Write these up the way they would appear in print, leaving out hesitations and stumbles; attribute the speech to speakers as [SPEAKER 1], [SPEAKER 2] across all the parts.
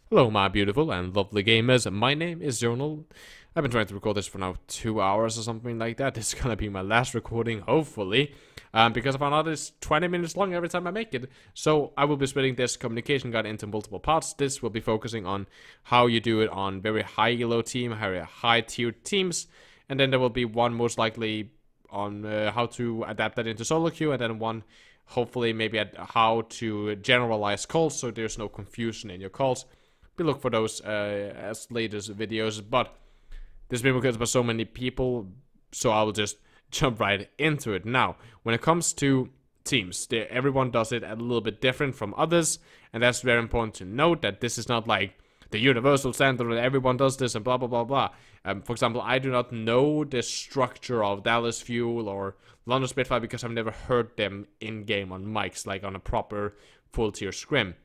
[SPEAKER 1] Hello, my beautiful and lovely gamers. My name is Jonal. I've been trying to record this for now 2 hours or something like that. This is gonna be my last recording, hopefully, because I found out it's 20 minutes long every time I make it. So I will be splitting this communication guide into multiple parts. This will be focusing on how you do it on very high elo team, very high tier teams, and then there will be one most likely on how to adapt that into solo queue, and then one hopefully maybe at how to generalize calls so there's no confusion in your calls. We look for those as latest videos, but this has been requested by so many people, so I will just jump right into it. Now, when it comes to teams, everyone does it a little bit different from others, and that's very important to note that this is not like the universal standard that everyone does this and blah blah blah blah. For example, I do not know the structure of Dallas Fuel or London Spitfire because I've never heard them in game on mics, like on a proper full tier scrim.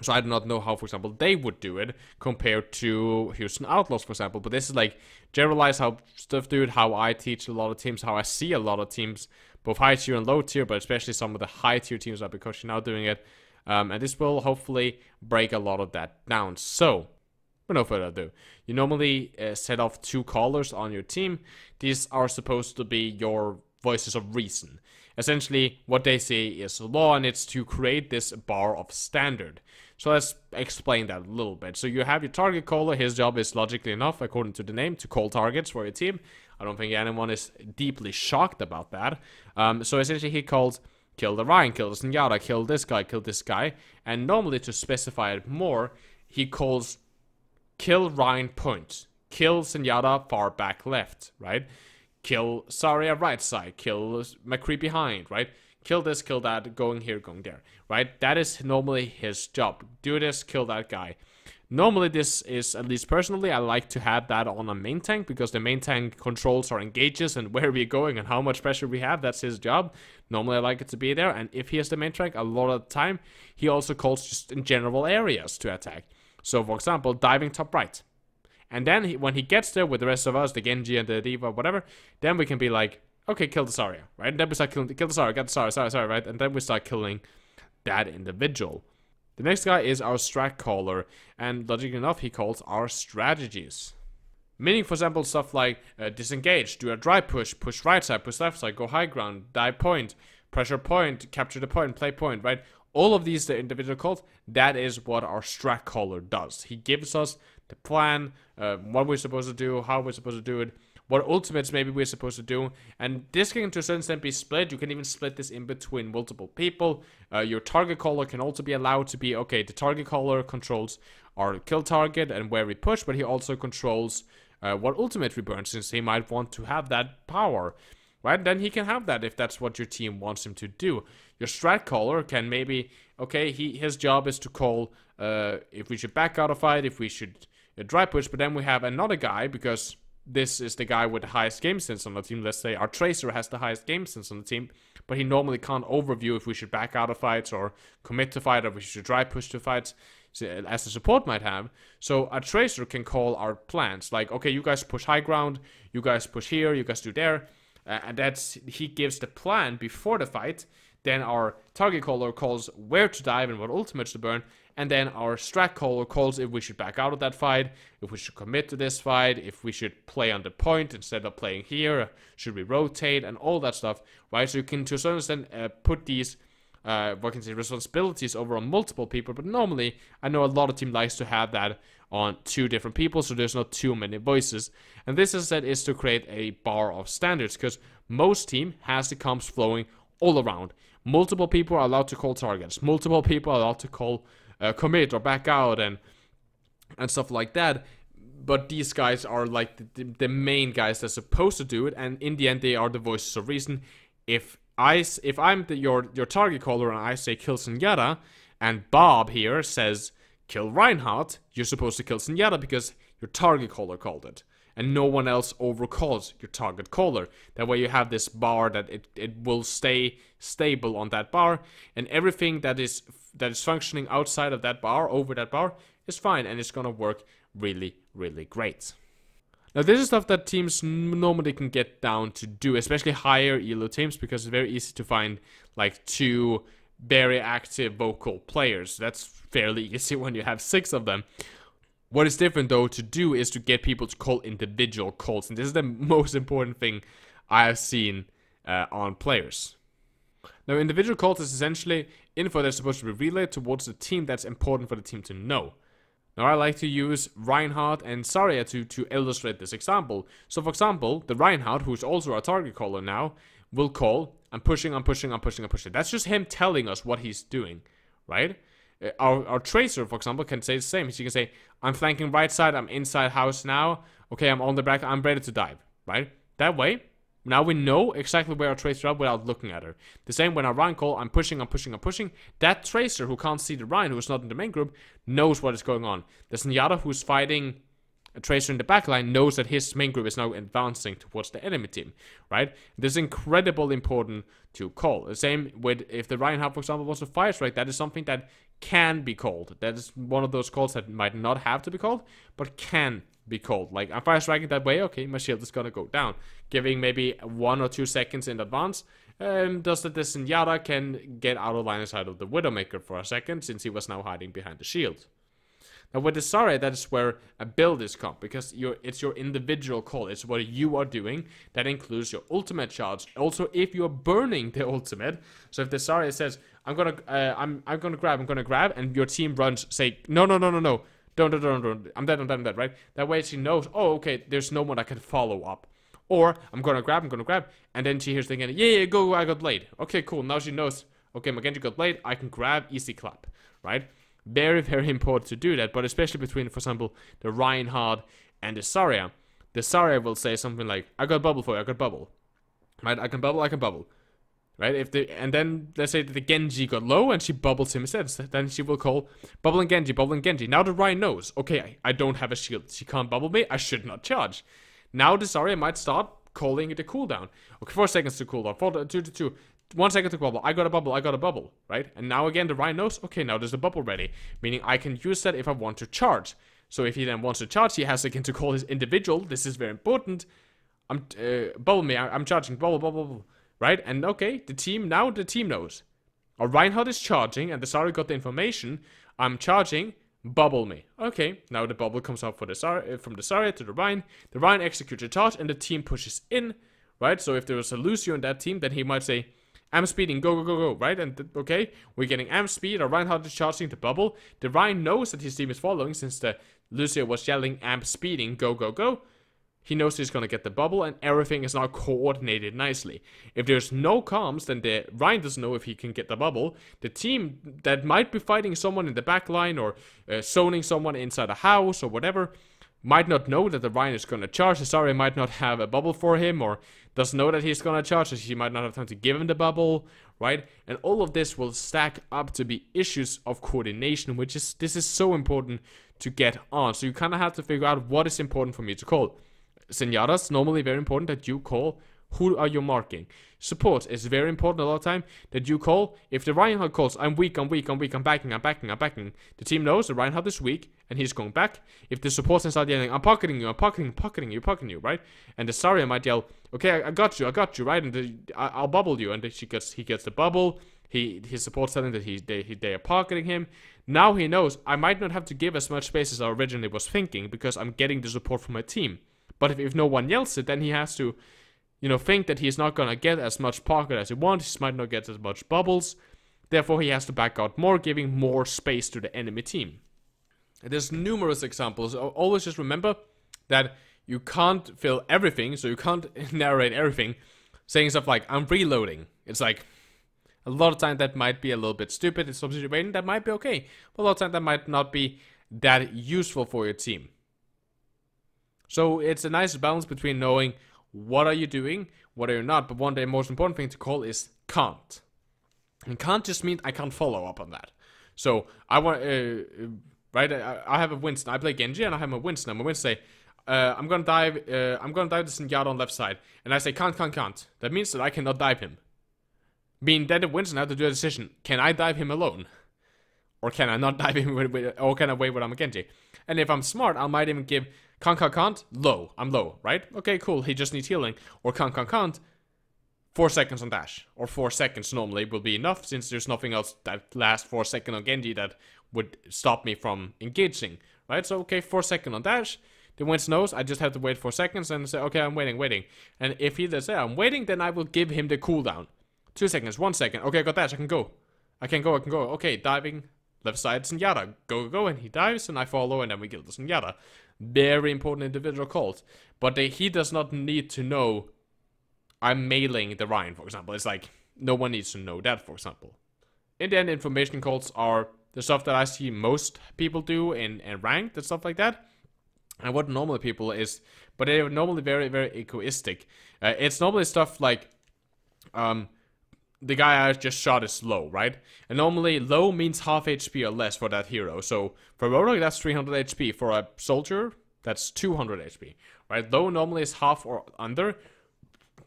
[SPEAKER 1] So I do not know how, for example, they would do it compared to Houston Outlaws, for example. But this is like generalize how stuff do it, how I teach a lot of teams, how I see a lot of teams, both high tier and low tier, but especially some of the high tier teams are because you're now doing it. And this will hopefully break a lot of that down. So, with no further ado, you normally set off 2 callers on your team. These are supposed to be your voices of reason. Essentially, what they say is law, and it's to create this bar of standard. So let's explain that a little bit. So you have your target caller. His job is, logically enough, according to the name, to call targets for your team. I don't think anyone is deeply shocked about that. So essentially, he calls, kill the Ryan, kill the Zenyatta, kill this guy. And normally, to specify it more, he calls kill Ryan point, kill Zenyatta far back left, right? Kill Zarya right side, kill McCree behind, right? Kill this, kill that, going here, going there, right? That is normally his job. Do this, kill that guy. Normally this is, at least personally, I like to have that on a main tank because the main tank controls our engages and where we're going and how much pressure we have. That's his job. Normally I like it to be there, and if he has the main tank, a lot of the time, he also calls just in general areas to attack. So for example, diving top right. And then when he gets there with the rest of us, the Genji and the D.Va, whatever, then we can be like, okay, kill the Zarya, right? And then we start killing, kill the Zarya, get the Zarya, right? And then we start killing that individual. The next guy is our strat caller, and logically enough, he calls our strategies. Meaning, for example, stuff like disengage, do a dry push, push right side, push left side, go high ground, die point, pressure point, capture the point, play point, right? All of these, the individual calls, that is what our strat caller does. He gives us the plan, what we're supposed to do, how we're supposed to do it, what ultimates maybe we're supposed to do, and this can to a certain extent be split. You can even split this in between multiple people. Your target caller can also be allowed to be, okay, the target caller controls our kill target and where we push, but he also controls what ultimate we burn, since he might want to have that power. Right, then he can have that if that's what your team wants him to do. Your strat caller can maybe, okay, his job is to call if we should back out a fight, if we should dry push, but then we have another guy, because this is the guy with the highest game sense on the team. Let's say our Tracer has the highest game sense on the team, but he normally can't overview if we should back out of fights or commit to fight, or we should dry push to fights, as the support might have. So a Tracer can call our plans, like, okay, you guys push high ground, you guys push here, you guys do there. And that's, he gives the plan before the fight. Then our target caller calls where to dive and what ultimates to burn. And then our strat caller calls if we should back out of that fight, if we should commit to this fight, if we should play on the point instead of playing here, should we rotate, and all that stuff, right? So you can, to a certain extent, put these what can say responsibilities over on multiple people, but normally I know a lot of team likes to have that on 2 different people, so there's not too many voices. And this, as I said, is to create a bar of standards, because most team has the comms flowing all around. Multiple people are allowed to call targets, multiple people are allowed to call commit or back out and stuff like that. But these guys are like the main guys that's supposed to do it, and in the end they are the voices of reason. If I'm your target caller and I say kill Zenyatta, and Bob here says kill Reinhardt, you're supposed to kill Zenyatta because your target caller called it, and no one else overcalls your target caller. That way you have this bar that it will stay stable on that bar, and everything that is functioning outside of that bar, over that bar, is fine, and it's gonna work really, really great. Now, this is stuff that teams normally can get down to do, especially higher elo teams, because it's very easy to find like 2 very active vocal players. That's fairly easy when you have 6 of them. What is different though to do is to get people to call individual calls, and this is the most important thing I have seen on players. Now, individual calls is essentially info that's supposed to be relayed towards the team that's important for the team to know. Now, I like to use Reinhardt and Zarya to illustrate this example. So, for example, the Reinhardt, who's also our target caller now, will call, I'm pushing, I'm pushing, I'm pushing, I'm pushing. That's just him telling us what he's doing, right? Our Tracer, for example, can say the same. She can say, I'm flanking right side, I'm inside house now. Okay, I'm on the back, I'm ready to dive, right? That way, now we know exactly where our Tracer is without looking at her. The same when our Ryan call, I'm pushing, I'm pushing, I'm pushing. That Tracer who can't see the Ryan, who's not in the main group, knows what is going on. The Zenyatta who's fighting a Tracer in the backline knows that his main group is now advancing towards the enemy team, right? This is incredibly important to call. The same with if the Reinhardt, for example, wants to fire strike, that is something that can be called. That is one of those calls that might not have to be called, but can be called. Like, I'm fire striking that way, okay, my shield is gonna go down. Giving maybe 1 or 2 seconds in advance, does that the Zenyatta can get out of line of sight of the Widowmaker for a second, since he was now hiding behind the shield. Now with the Zarya, that is where a build is come, because it's your individual call. It's what you are doing. That includes your ultimate charge. Also, if you're burning the ultimate, so if the Zarya says, I'm gonna grab, and your team runs, say, no, don't, I'm dead, right? That way she knows, oh, okay, there's no one that can follow up. Or, I'm gonna grab, and then she hears the again, yeah, go, I got blade. Okay, cool, now she knows, okay, my Genji got blade, I can grab, easy clap, right? Very, very important to do that, but especially between, for example, the Reinhardt and the Zarya. The Zarya will say something like, I got bubble for you, I got bubble. Right, I can bubble. Right, and then let's say that the Genji got low and she bubbles him instead. Then she will call bubble and Genji. Now the Ryan knows, okay, I don't have a shield. She can't bubble me, I should not charge. Now the Zarya might start calling the cooldown. Okay, 4 seconds to cooldown, 4, 2, 1 second to bubble, I got a bubble, right? And now again the Ryan knows, okay, now there's a bubble ready. Meaning I can use that if I want to charge. So if he then wants to charge, he has again to call his individual, this is very important. Bubble me, I'm charging, bubble. Right, and okay, the team knows. Our Reinhardt is charging, and the Zarya got the information. I'm charging, bubble me. Okay, now the bubble comes out for the from the Zarya to the Ryan. The Ryan executes a charge, and the team pushes in. Right, so if there was a Lucio in that team, then he might say, I'm speeding, go, right? And okay, we're getting amp speed, our Reinhardt is charging the bubble. The Ryan knows that his team is following, since the Lucio was yelling amp speeding, go. He knows he's gonna get the bubble, and everything is now coordinated nicely. If there's no comms, then the Ryan doesn't know if he can get the bubble. The team that might be fighting someone in the back line, or zoning someone inside a house, or whatever, might not know that the Ryan is gonna charge. The Zarya might not have a bubble for him, or doesn't know that he's gonna charge, so she might not have time to give him the bubble, right? And all of this will stack up to be issues of coordination, this is so important to get on. So you kind of have to figure out what is important for me to call. Zenyatta's normally very important that you call who are you marking. Support is very important a lot of time that you call. If the Reinhardt calls, I'm weak, I'm backing. The team knows the Reinhardt is weak and he's going back. If the support start yelling, I'm pocketing you, right? And the Zarya might yell, okay, I got you, right? And I'll bubble you. And he gets the bubble. His support's telling that they are pocketing him. Now he knows I might not have to give as much space as I originally was thinking, because I'm getting the support from my team. But if no one yells it, then he has to, think that he's not gonna get as much pocket as he wants. He might not get as much bubbles. Therefore, he has to back out more, giving more space to the enemy team. There's numerous examples. Always just remember that you can't fill everything, so you can't narrate everything. Saying stuff like, I'm reloading. It's like, a lot of time that might be a little bit stupid. In some situation, that might be okay. But a lot of time that might not be that useful for your team. So it's a nice balance between knowing what are you doing, what are you not. But one of the most important thing to call is can't. And can't just mean I can't follow up on that. So I want, right? I have a Winston. I play Genji and I have a Winston. My Winston say, I'm gonna dive the Zenyatta on left side, and I say can't. That means that I cannot dive him. Meaning that the Winston have to do a decision: can I dive him alone, or can I not dive him or can I wait with Genji? And if I'm smart, I might even give can't, low. I'm low, right? Okay, cool. He just needs healing. Or can't, 4 seconds on dash, or 4 seconds normally will be enough, since there's nothing else that lasts 4 seconds on Genji that would stop me from engaging, right? So okay, 4 seconds on dash. The Wince knows I just have to wait 4 seconds and say, okay, I'm waiting. And if he does say I'm waiting, then I will give him the cooldown. 2 seconds, 1 second. Okay, I got dash, I can go. Okay, diving, left side Zenyatta. Go, and he dives, and I follow, and then we kill the Zenyatta. Very important individual calls. But he does not need to know I'm mailing the Ryan, for example. It's like, no one needs to know that, for example. In the end, information calls are the stuff that I see most people do in ranked and stuff like that. And what normal people is, but they're normally very, very egoistic. It's normally stuff like, the guy I just shot is low, right? And normally low means half HP or less for that hero. So for Roadhog, that's 300 HP. For a soldier, that's 200 HP, right? Low normally is half or under.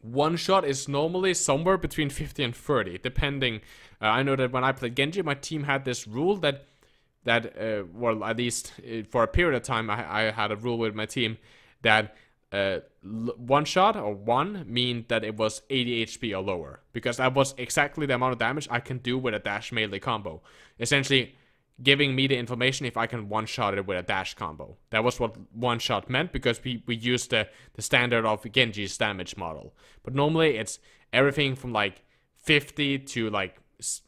[SPEAKER 1] One shot is normally somewhere between 50 and 30, depending. I know that when I played Genji, my team had this rule that well, at least for a period of time, I had a rule with my team that one shot or one mean that it was 80 HP or lower, because that was exactly the amount of damage I can do with a dash melee combo. Essentially, giving me the information if I can one shot it with a dash combo. That was what one shot meant, because we used the standard of Genji's damage model. But normally it's everything from like 50 to like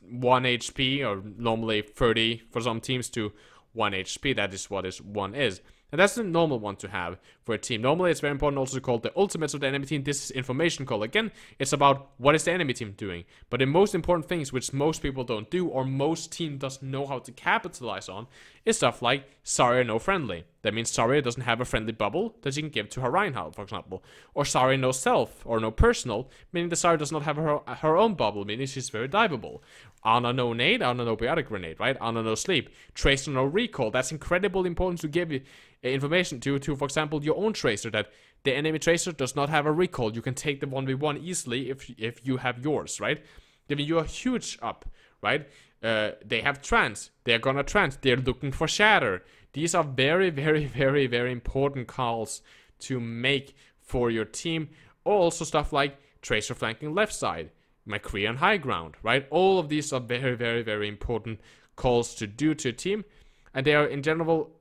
[SPEAKER 1] 1 HP, or normally 30 for some teams to 1 HP. That is what one is. And that's the normal one to have for a team. Normally it's very important also to call the ultimates of the enemy team. This is information call. Again, it's about what is the enemy team doing. But the most important things, which most people don't do, or most team doesn't know how to capitalize on, is stuff like Zarya no friendly. That means Zarya doesn't have a friendly bubble that she can give to her Reinhardt, for example. Or Zarya no self, or no personal, meaning the Zarya does not have her own bubble, meaning she's very diveable. Ana no nade, Ana no biotic grenade, right? Ana no sleep. Tracer no recall. That's incredibly important to give you information to, for example, your own Tracer, that the enemy Tracer does not have a recall. You can take the 1v1 easily if you have yours, right? Giving you a huge up, right? They have trance. They're gonna trance. They're looking for shatter. These are very, very, very, very important calls to make for your team. Also stuff like Tracer flanking left side, McCree on high ground, right? All of these are very, very, very important calls to do to a team. And they are in general,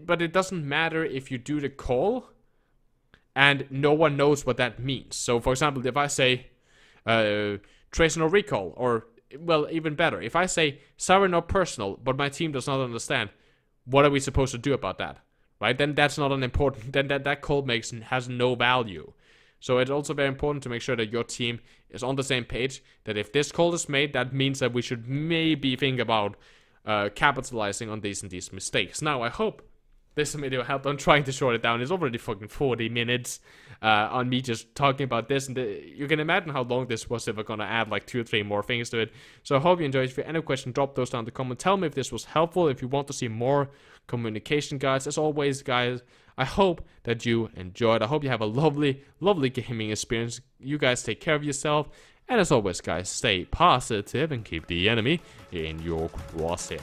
[SPEAKER 1] but it doesn't matter if you do the call and no one knows what that means. So for example, if I say Tracer no recall, or well, even better, if I say Zarya no personal, but my team does not understand, what are we supposed to do about that, right? Then that's not an important, then that call has no value. So it's also very important to make sure that your team is on the same page, that if this call is made, that means that we should maybe think about capitalizing on these and these mistakes. Now, I hope this video helped. I'm trying to short it down. It's already fucking 40 minutes on me just talking about this. And you can imagine how long this was if I'm gonna add like 2 or 3 more things to it. So I hope you enjoyed. If you have any questions, drop those down in the comment. Tell me if this was helpful. If you want to see more communication guides. As always, guys, I hope that you enjoyed. I hope you have a lovely, lovely gaming experience. You guys take care of yourself. And as always, guys, stay positive and keep the enemy in your crosshair.